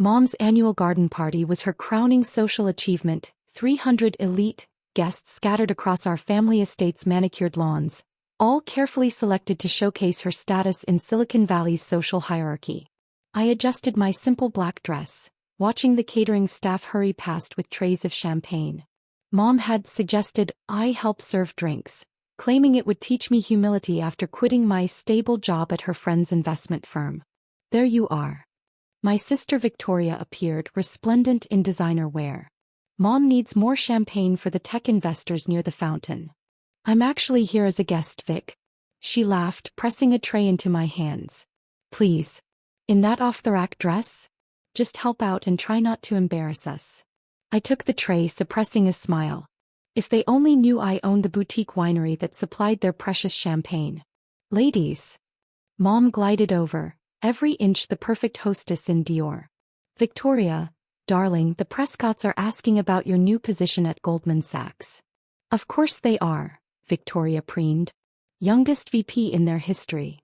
Mom's annual garden party was her crowning social achievement, 300 elite guests scattered across our family estate's manicured lawns, all carefully selected to showcase her status in Silicon Valley's social hierarchy. I adjusted my simple black dress, watching the catering staff hurry past with trays of champagne. Mom had suggested I help serve drinks, claiming it would teach me humility after quitting my stable job at her friend's investment firm. There you are. My sister Victoria appeared, resplendent in designer wear. Mom needs more champagne for the tech investors near the fountain. I'm actually here as a guest, Vic. She laughed, pressing a tray into my hands. Please. In that off-the-rack dress? Just help out and try not to embarrass us. I took the tray, suppressing a smile. If they only knew I owned the boutique winery that supplied their precious champagne. Ladies. Mom glided over, every inch the perfect hostess in Dior. Victoria, darling, the Prescotts are asking about your new position at Goldman Sachs. Of course they are, Victoria preened. Youngest VP in their history.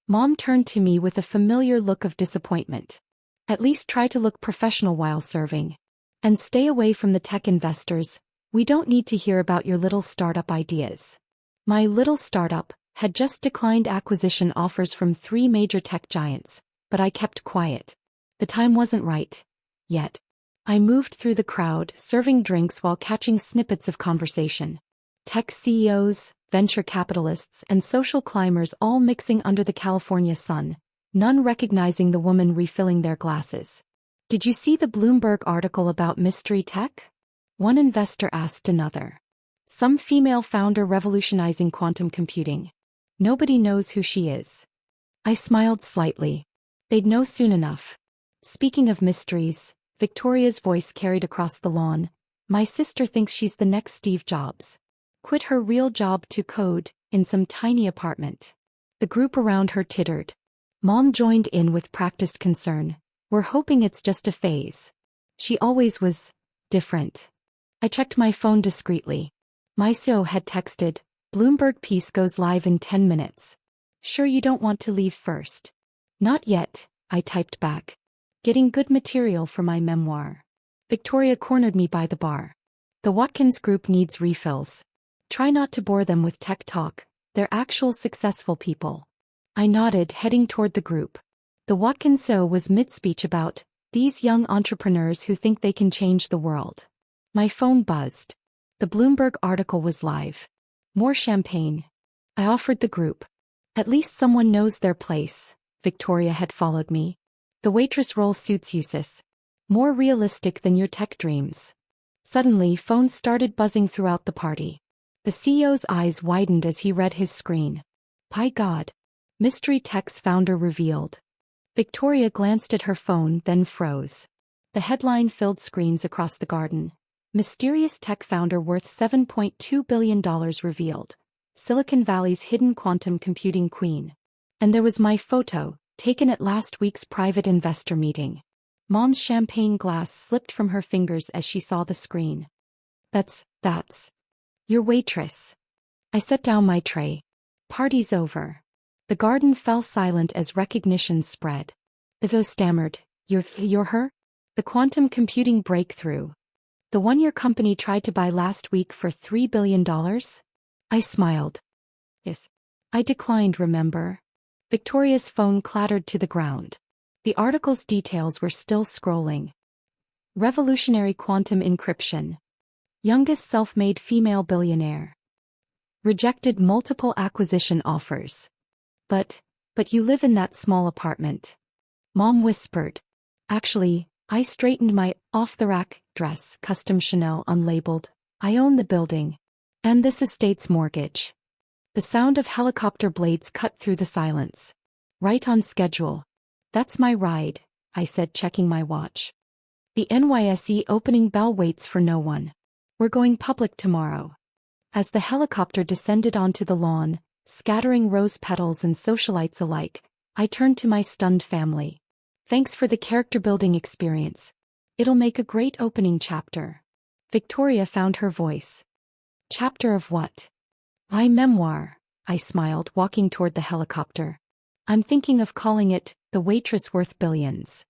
Mom turned to me with a familiar look of disappointment. At least try to look professional while serving. And stay away from the tech investors. We don't need to hear about your little startup ideas. My little startup had just declined acquisition offers from 3 major tech giants, but I kept quiet. The time wasn't right. Yet. I moved through the crowd, serving drinks while catching snippets of conversation. Tech CEOs, venture capitalists, and social climbers all mixing under the California sun, none recognizing the woman refilling their glasses. Did you see the Bloomberg article about mystery tech? One investor asked another. Some female founder revolutionizing quantum computing. Nobody knows who she is. I smiled slightly. They'd know soon enough. Speaking of mysteries, Victoria's voice carried across the lawn. My sister thinks she's the next Steve Jobs. Quit her real job to code, in some tiny apartment. The group around her tittered. Mom joined in with practiced concern. We're hoping it's just a phase. She always was different. I checked my phone discreetly. My CEO had texted, Bloomberg piece goes live in 10 minutes. Sure you don't want to leave first? Not yet, I typed back. Getting good material for my memoir. Victoria cornered me by the bar. The Watkins Group needs refills. Try not to bore them with tech talk, they're actual successful people. I nodded, heading toward the group. The Watkins CEO was mid-speech about these young entrepreneurs who think they can change the world. My phone buzzed. The Bloomberg article was live. More champagne. I offered the group. At least someone knows their place. Victoria had followed me. The waitress role suits you, sis. More realistic than your tech dreams. Suddenly, phones started buzzing throughout the party. The CEO's eyes widened as he read his screen. By God. Mystery Tech's founder revealed. Victoria glanced at her phone, then froze. The headline filled screens across the garden. Mysterious tech founder worth $7.2 billion revealed. Silicon Valley's hidden quantum computing queen. And there was my photo, taken at last week's private investor meeting. Mom's champagne glass slipped from her fingers as she saw the screen. That's your waitress. I set down my tray. Party's over. The garden fell silent as recognition spread. The voice stammered, You're her? The quantum computing breakthrough. The one your company tried to buy last week for $3 billion? I smiled. Yes. I declined, remember? Victoria's phone clattered to the ground. The article's details were still scrolling. Revolutionary quantum encryption. Youngest self-made female billionaire. Rejected multiple acquisition offers. But you live in that small apartment. Mom whispered. Actually, I straightened my off-the-rack dress, custom Chanel unlabeled. I own the building. And this estate's mortgage. The sound of helicopter blades cut through the silence. Right on schedule. That's my ride, I said, checking my watch. The NYSE opening bell waits for no one. We're going public tomorrow. As the helicopter descended onto the lawn, scattering rose petals and socialites alike, I turned to my stunned family. Thanks for the character-building experience. It'll make a great opening chapter. Victoria found her voice. Chapter of what? My memoir, I smiled, walking toward the helicopter. I'm thinking of calling it, The Waitress Worth Billions.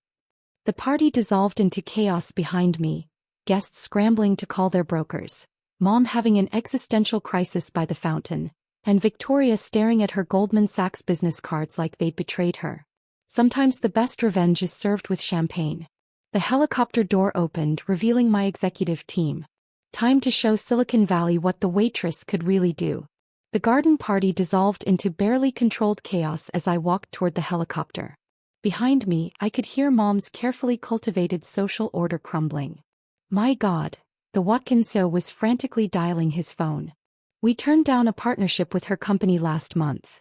The party dissolved into chaos behind me, guests scrambling to call their brokers, Mom having an existential crisis by the fountain, and Victoria staring at her Goldman Sachs business cards like they'd betrayed her. Sometimes the best revenge is served with champagne. The helicopter door opened, revealing my executive team. Time to show Silicon Valley what the waitress could really do. The garden party dissolved into barely controlled chaos as I walked toward the helicopter. Behind me, I could hear Mom's carefully cultivated social order crumbling. My God, the Watkinso was frantically dialing his phone. We turned down a partnership with her company last month.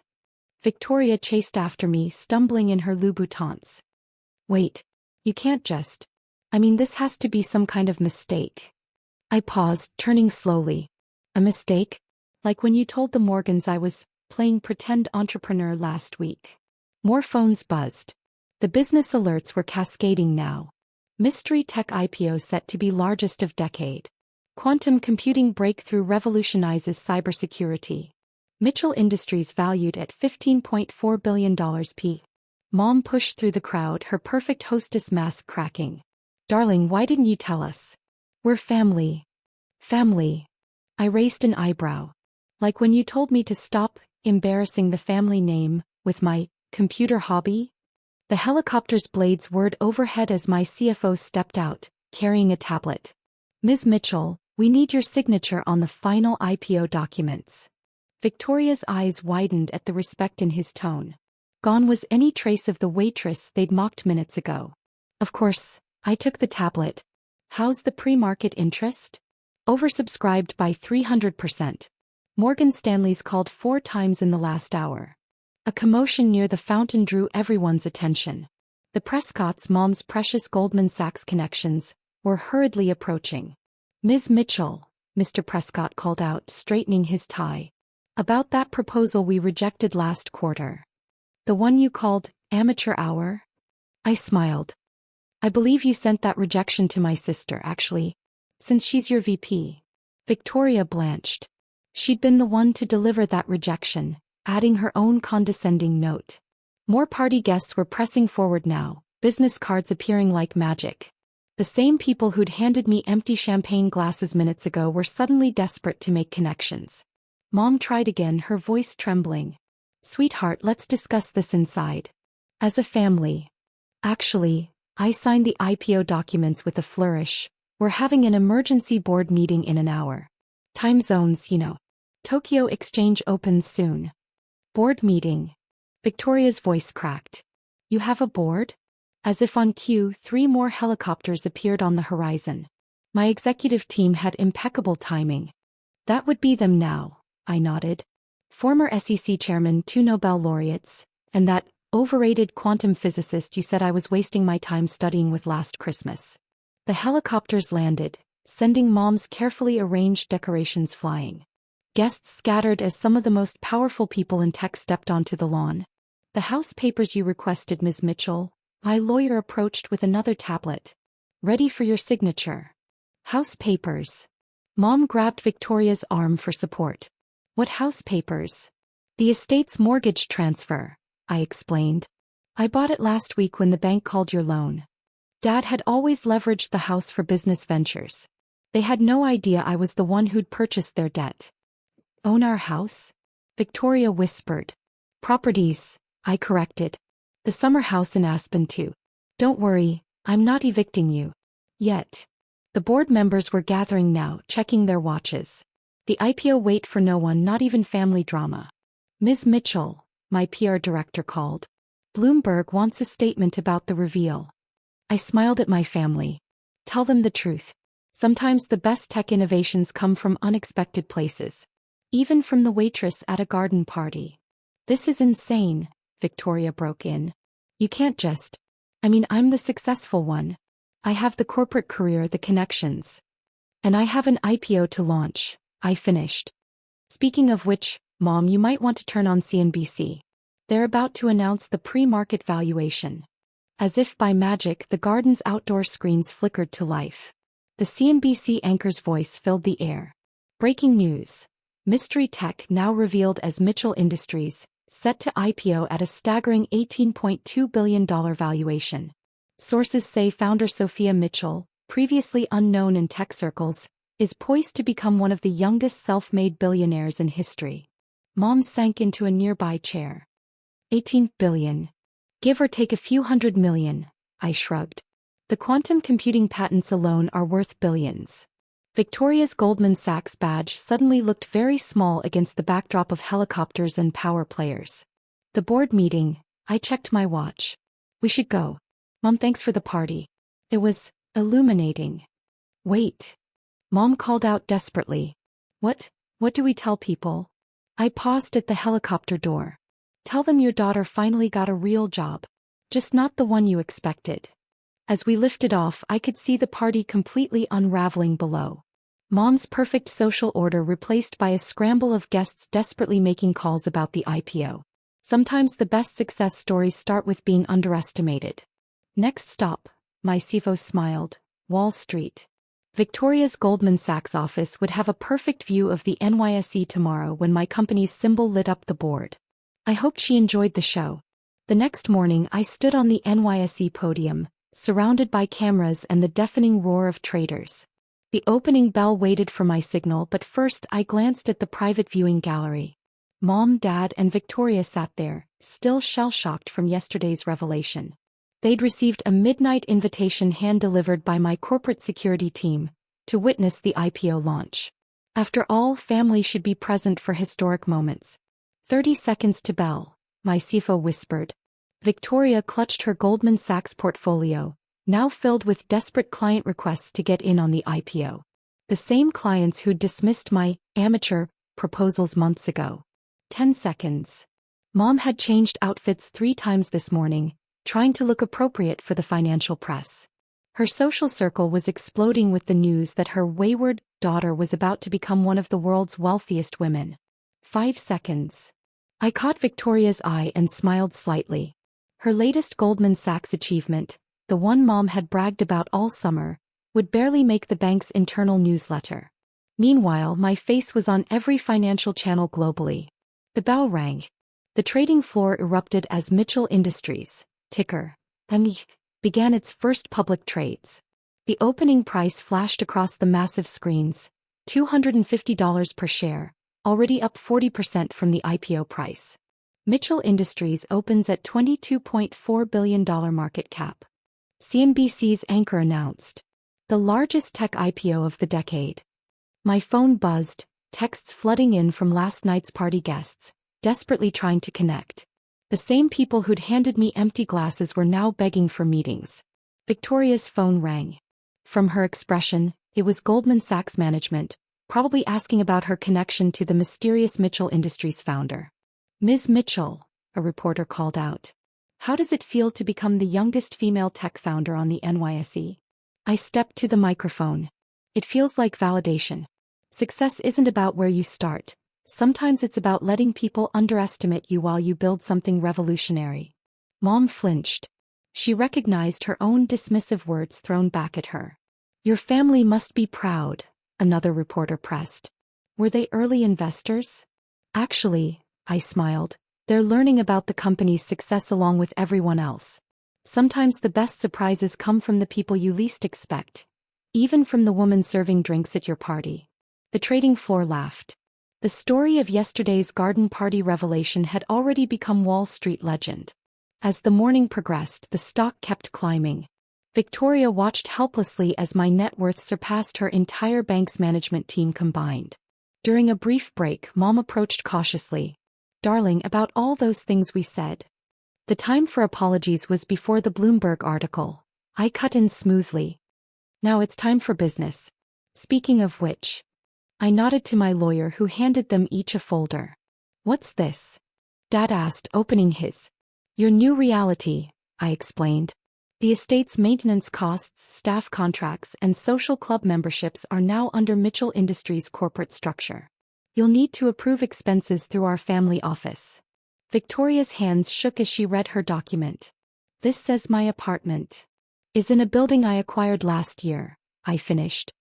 Victoria chased after me, stumbling in her Louboutins. Wait, you can't just. This has to be some kind of mistake. I paused, turning slowly. A mistake? Like when you told the Morgans I was playing pretend entrepreneur last week. More phones buzzed. The business alerts were cascading now. Mystery tech IPO set to be largest of decade. Quantum computing breakthrough revolutionizes cybersecurity. Mitchell Industries valued at $15.4 billion p. Mom pushed through the crowd, her perfect hostess mask cracking. Darling, why didn't you tell us? We're family. Family. I raised an eyebrow. Like when you told me to stop embarrassing the family name with my computer hobby? The helicopter's blades whirred overhead as my CFO stepped out, carrying a tablet. Ms. Mitchell, we need your signature on the final IPO documents. Victoria's eyes widened at the respect in his tone. Gone was any trace of the waitress they'd mocked minutes ago. Of course, I took the tablet. How's the pre-market interest? Oversubscribed by 300%. Morgan Stanley's called 4 times in the last hour. A commotion near the fountain drew everyone's attention. The Prescotts, Mom's precious Goldman Sachs connections, were hurriedly approaching. Ms. Mitchell, Mr. Prescott called out, straightening his tie. About that proposal we rejected last quarter. The one you called amateur hour? I smiled. I believe you sent that rejection to my sister, actually, since she's your VP. Victoria blanched. She'd been the one to deliver that rejection, adding her own condescending note. More party guests were pressing forward now, business cards appearing like magic. The same people who'd handed me empty champagne glasses minutes ago were suddenly desperate to make connections. Mom tried again, her voice trembling. Sweetheart, let's discuss this inside. As a family. Actually, I signed the IPO documents with a flourish. We're having an emergency board meeting in an hour. Time zones, Tokyo Exchange opens soon. Board meeting. Victoria's voice cracked. You have a board? As if on cue, 3 more helicopters appeared on the horizon. My executive team had impeccable timing. That would be them now, I nodded. Former SEC chairman, 2 Nobel laureates, and that overrated quantum physicist you said I was wasting my time studying with last Christmas. The helicopters landed, sending Mom's carefully arranged decorations flying. Guests scattered as some of the most powerful people in tech stepped onto the lawn. The house papers you requested, Ms. Mitchell. My lawyer approached with another tablet. Ready for your signature. House papers. Mom grabbed Victoria's arm for support. What house papers? The estate's mortgage transfer, I explained. I bought it last week when the bank called your loan. Dad had always leveraged the house for business ventures. They had no idea I was the one who'd purchased their debt. Own our house? Victoria whispered. Properties, I corrected. The summer house in Aspen too. Don't worry, I'm not evicting you. Yet. The board members were gathering now, checking their watches. The IPO wait for no one, not even family drama. Ms. Mitchell, my PR director called. Bloomberg wants a statement about the reveal. I smiled at my family. Tell them the truth. Sometimes the best tech innovations come from unexpected places. Even from the waitress at a garden party. This is insane, Victoria broke in. You can't just. I'm the successful one. I have the corporate career, the connections. And I have an IPO to launch, I finished. Speaking of which, Mom, you might want to turn on CNBC. They're about to announce the pre-market valuation. As if by magic, the garden's outdoor screens flickered to life. The CNBC anchor's voice filled the air. Breaking news. Mystery tech now revealed as Mitchell Industries, set to IPO at a staggering $18.2 billion valuation. Sources say founder Sophia Mitchell, previously unknown in tech circles, is poised to become one of the youngest self-made billionaires in history. Mom sank into a nearby chair. 18 billion. Give or take a few $100 million, I shrugged. The quantum computing patents alone are worth billions. Victoria's Goldman Sachs badge suddenly looked very small against the backdrop of helicopters and power players. The board meeting, I checked my watch. We should go. Mom, thanks for the party. It was illuminating. Wait. Mom called out desperately. What do we tell people? I paused at the helicopter door. Tell them your daughter finally got a real job. Just not the one you expected. As we lifted off, I could see the party completely unraveling below. Mom's perfect social order replaced by a scramble of guests desperately making calls about the IPO. Sometimes the best success stories start with being underestimated. Next stop, my CFO smiled, Wall Street. Victoria's Goldman Sachs office would have a perfect view of the NYSE tomorrow when my company's symbol lit up the board. I hoped she enjoyed the show. The next morning I stood on the NYSE podium, surrounded by cameras and the deafening roar of traders. The opening bell waited for my signal, but first I glanced at the private viewing gallery. Mom, Dad, and Victoria sat there, still shell-shocked from yesterday's revelation. They'd received a midnight invitation hand-delivered by my corporate security team to witness the IPO launch. After all, family should be present for historic moments. 30 seconds to bell, my CFO whispered. Victoria clutched her Goldman Sachs portfolio, now filled with desperate client requests to get in on the IPO. The same clients who'd dismissed my amateur proposals months ago. 10 seconds. Mom had changed outfits 3 times this morning, trying to look appropriate for the financial press. Her social circle was exploding with the news that her wayward daughter was about to become one of the world's wealthiest women. 5 seconds. I caught Victoria's eye and smiled slightly. Her latest Goldman Sachs achievement, the one Mom had bragged about all summer, would barely make the bank's internal newsletter. Meanwhile, my face was on every financial channel globally. The bell rang. The trading floor erupted as Mitchell Industries, ticker MEIC, began its first public trades. The opening price flashed across the massive screens, $250 per share, already up 40% from the IPO price. Mitchell Industries opens at $22.4 billion market cap. CNBC's anchor announced. The largest tech IPO of the decade. My phone buzzed, texts flooding in from last night's party guests, desperately trying to connect. The same people who'd handed me empty glasses were now begging for meetings. Victoria's phone rang. From her expression, it was Goldman Sachs management, probably asking about her connection to the mysterious Mitchell Industries founder. Ms. Mitchell, a reporter called out. How does it feel to become the youngest female tech founder on the NYSE? I stepped to the microphone. It feels like validation. Success isn't about where you start. Sometimes it's about letting people underestimate you while you build something revolutionary. Mom flinched. She recognized her own dismissive words thrown back at her. Your family must be proud, another reporter pressed. Were they early investors? Actually, I smiled. They're learning about the company's success along with everyone else. Sometimes the best surprises come from the people you least expect, even from the woman serving drinks at your party. The trading floor laughed. The story of yesterday's garden party revelation had already become Wall Street legend. As the morning progressed, the stock kept climbing. Victoria watched helplessly as my net worth surpassed her entire bank's management team combined. During a brief break, Mom approached cautiously. Darling, about all those things we said. The time for apologies was before the Bloomberg article. I cut in smoothly. Now it's time for business. Speaking of which. I nodded to my lawyer who handed them each a folder. What's this? Dad asked, opening his. Your new reality, I explained. The estate's maintenance costs, staff contracts, and social club memberships are now under Mitchell Industries' corporate structure. You'll need to approve expenses through our family office. Victoria's hands shook as she read her document. This says my apartment is in a building I acquired last year, I finished.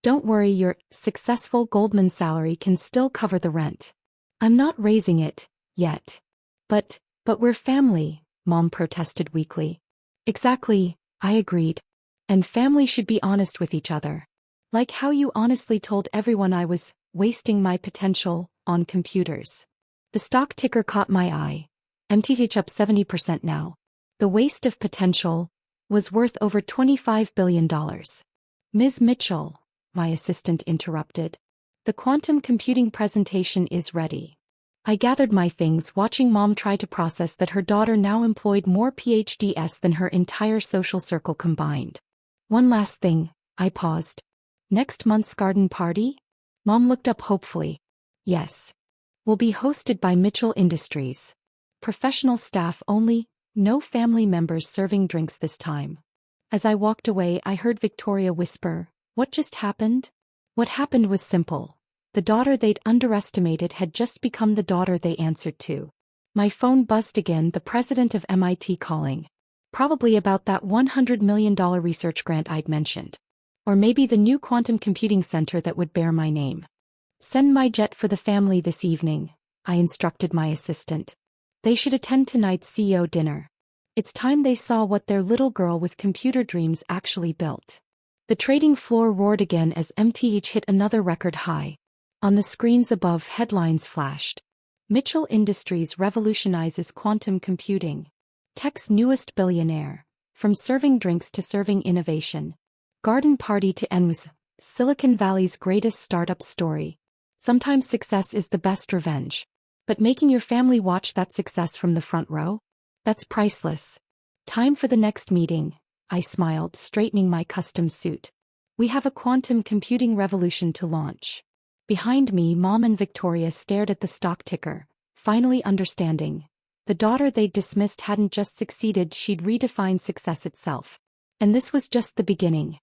Don't worry, your successful Goldman salary can still cover the rent. I'm not raising it, yet. But we're family, Mom protested weakly. Exactly, I agreed. And family should be honest with each other. Like how you honestly told everyone I was wasting my potential on computers. The stock ticker caught my eye. MTH up 70% now. The waste of potential was worth over $25 billion. Ms. Mitchell, my assistant interrupted. The quantum computing presentation is ready. I gathered my things watching Mom try to process that her daughter now employed more PhDs than her entire social circle combined. One last thing, I paused. Next month's garden party? Mom looked up hopefully. Yes. Will be hosted by Mitchell Industries. Professional staff only, no family members serving drinks this time. As I walked away, I heard Victoria whisper, "What just happened?" What happened was simple. The daughter they'd underestimated had just become the daughter they answered to. My phone buzzed again, the president of MIT calling. Probably about that $100 million research grant I'd mentioned. Or maybe the new quantum computing center that would bear my name. Send my jet for the family this evening, I instructed my assistant. They should attend tonight's CEO dinner. It's time they saw what their little girl with computer dreams actually built. The trading floor roared again as MTH hit another record high. On the screens above, headlines flashed. Mitchell Industries revolutionizes quantum computing. Tech's newest billionaire. From serving drinks to serving innovation. Garden party to NYSE. Silicon Valley's greatest startup story. Sometimes success is the best revenge. But making your family watch that success from the front row? That's priceless. Time for the next meeting, I smiled, straightening my custom suit. We have a quantum computing revolution to launch. Behind me, Mom and Victoria stared at the stock ticker, finally understanding. The daughter they'd dismissed hadn't just succeeded, she'd redefined success itself. And this was just the beginning.